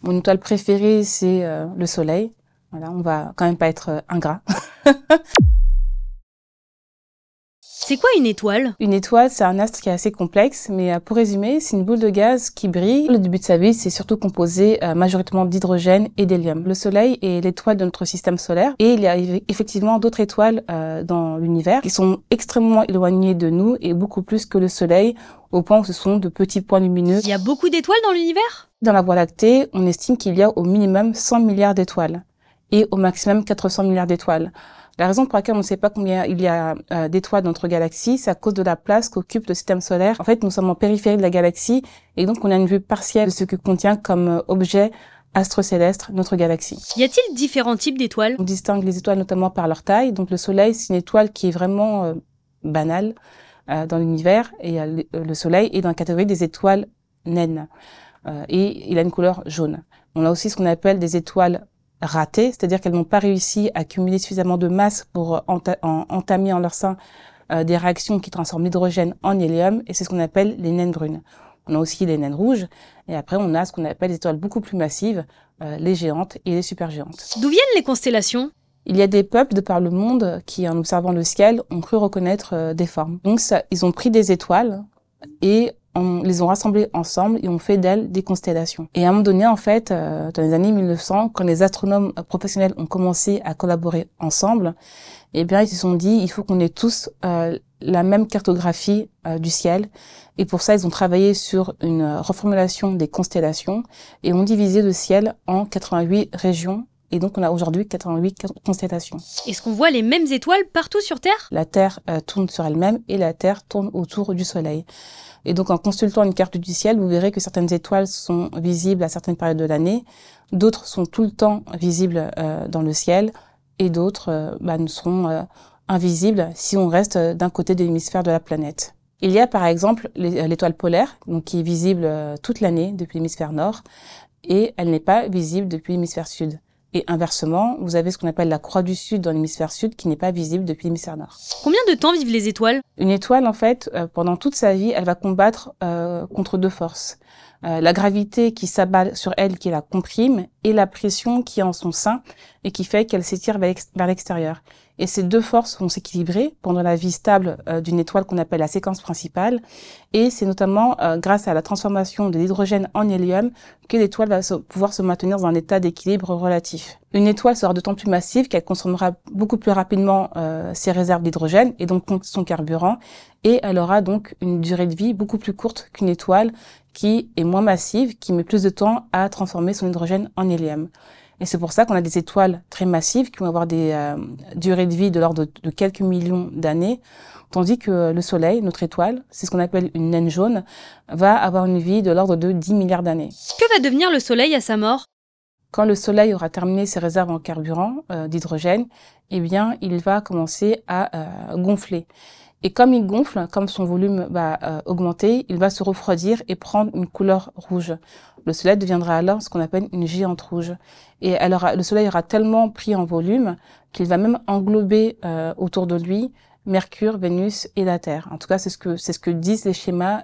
Mon étoile préférée, c'est le Soleil. Voilà, on va quand même pas être ingrat. C'est quoi une étoile? Une étoile, c'est un astre qui est assez complexe, mais pour résumer, c'est une boule de gaz qui brille. Le début de sa vie, c'est surtout composé majoritairement d'hydrogène et d'hélium. Le Soleil est l'étoile de notre système solaire et il y a effectivement d'autres étoiles dans l'univers qui sont extrêmement éloignées de nous et beaucoup plus que le Soleil, au point où ce sont de petits points lumineux. Il y a beaucoup d'étoiles dans l'univers? Dans la Voie lactée, on estime qu'il y a au minimum 100 milliards d'étoiles et au maximum 400 milliards d'étoiles. La raison pour laquelle on ne sait pas combien il y a d'étoiles dans notre galaxie, c'est à cause de la place qu'occupe le système solaire. En fait, nous sommes en périphérie de la galaxie et donc on a une vue partielle de ce que contient comme objet astre céleste notre galaxie. Y a-t-il différents types d'étoiles? On distingue les étoiles notamment par leur taille. Donc le Soleil, c'est une étoile qui est vraiment banale dans l'univers et le Soleil est dans la catégorie des étoiles naines et il a une couleur jaune. On a aussi ce qu'on appelle des étoiles ratées, c'est-à-dire qu'elles n'ont pas réussi à cumuler suffisamment de masse pour entamer en leur sein des réactions qui transforment l'hydrogène en hélium, et c'est ce qu'on appelle les naines brunes. On a aussi les naines rouges, et après on a ce qu'on appelle des étoiles beaucoup plus massives, les géantes et les supergéantes. D'où viennent les constellations? Il y a des peuples de par le monde qui, en observant le ciel, ont cru reconnaître des formes. Donc ils ont pris des étoiles et on les ont rassemblées ensemble et on fait d'elles des constellations. Et à un moment donné, en fait, dans les années 1900, quand les astronomes professionnels ont commencé à collaborer ensemble, eh bien, ils se sont dit, il faut qu'on ait tous la même cartographie du ciel. Et pour ça, ils ont travaillé sur une reformulation des constellations et ont divisé le ciel en 88 régions. Et donc, on a aujourd'hui 88 constellations. Est-ce qu'on voit les mêmes étoiles partout sur Terre? La Terre tourne sur elle-même et la Terre tourne autour du Soleil. Et donc, en consultant une carte du ciel, vous verrez que certaines étoiles sont visibles à certaines périodes de l'année, d'autres sont tout le temps visibles dans le ciel, et d'autres ne seront invisibles si on reste d'un côté de l'hémisphère de la planète. Il y a par exemple l'étoile polaire, donc qui est visible toute l'année depuis l'hémisphère nord, et elle n'est pas visible depuis l'hémisphère sud. Et inversement, vous avez ce qu'on appelle la croix du Sud dans l'hémisphère sud qui n'est pas visible depuis l'hémisphère nord. Combien de temps vivent les étoiles? Une étoile, en fait, pendant toute sa vie, elle va combattre contre deux forces. La gravité qui s'abat sur elle, qui la comprime, et la pression qui est en son sein et qui fait qu'elle s'étire vers l'extérieur. Et ces deux forces vont s'équilibrer pendant la vie stable d'une étoile qu'on appelle la séquence principale. Et c'est notamment grâce à la transformation de l'hydrogène en hélium que l'étoile va pouvoir se maintenir dans un état d'équilibre relatif. Une étoile sera d'autant plus massive qu'elle consommera beaucoup plus rapidement ses réserves d'hydrogène et donc son carburant. Et elle aura donc une durée de vie beaucoup plus courte qu'une étoile qui est moins massive, qui met plus de temps à transformer son hydrogène en hélium. Et c'est pour ça qu'on a des étoiles très massives qui vont avoir des durées de vie de l'ordre de quelques millions d'années, tandis que le Soleil, notre étoile, c'est ce qu'on appelle une naine jaune, va avoir une vie de l'ordre de 10 milliards d'années. Que va devenir le Soleil à sa mort? Quand le Soleil aura terminé ses réserves en carburant d'hydrogène, eh bien, il va commencer à gonfler. Et comme il gonfle, comme son volume va augmenter, il va se refroidir et prendre une couleur rouge. Le Soleil deviendra alors ce qu'on appelle une géante rouge. Et le Soleil aura tellement pris en volume qu'il va même englober autour de lui Mercure, Vénus et la Terre. En tout cas, c'est ce que disent les schémas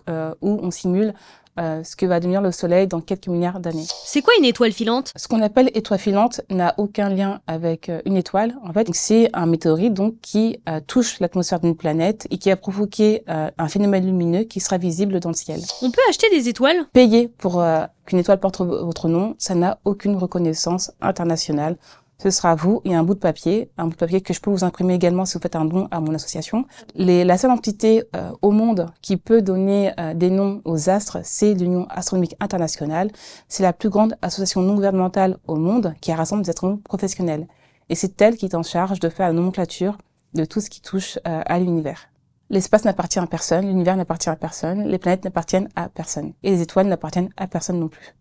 où on simule ce que va devenir le Soleil dans quelques milliards d'années. C'est quoi une étoile filante? Ce qu'on appelle étoile filante n'a aucun lien avec une étoile. En fait, c'est un météorite donc qui touche l'atmosphère d'une planète et qui a provoqué un phénomène lumineux qui sera visible dans le ciel. On peut acheter des étoiles? Payer pour qu'une étoile porte votre nom, ça n'a aucune reconnaissance internationale. Ce sera à vous et un bout de papier que je peux vous imprimer également si vous faites un don à mon association. La seule entité au monde qui peut donner des noms aux astres, c'est l'Union astronomique internationale. C'est la plus grande association non gouvernementale au monde qui rassemble des astronomes professionnels. Et c'est elle qui est en charge de faire la nomenclature de tout ce qui touche à l'univers. L'espace n'appartient à personne, l'univers n'appartient à personne, les planètes n'appartiennent à personne. Et les étoiles n'appartiennent à personne non plus.